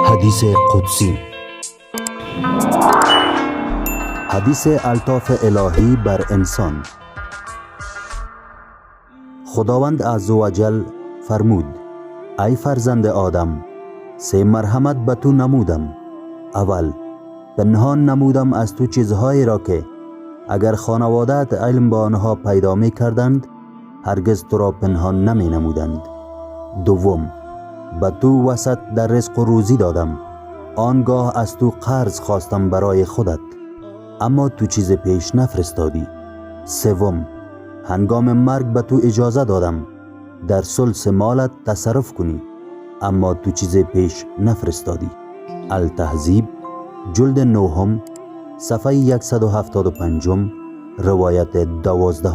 حدیث قدسی، حدیث الطاف الهی بر انسان. خداوند عزوجل فرمود: ای فرزند آدم، 3 مرحمت به تو نمودم. اول، پنهان نمودم از تو چیزهایی را که اگر خانواده‌ات علم با آنها پیدا می کردند هرگز تو را پنهان نمی نمودند. دوم، به تو وسط در رزق و روزی دادم، آنگاه از تو قرض خواستم برای خودت، اما تو چیز پیش نفرستادی. سوم، هنگام مرگ به تو اجازه دادم در ثلث مالت تصرف کنی، اما تو چیز پیش نفرستادی. التهذیب جلد 9 صفحه 175 روایت 12.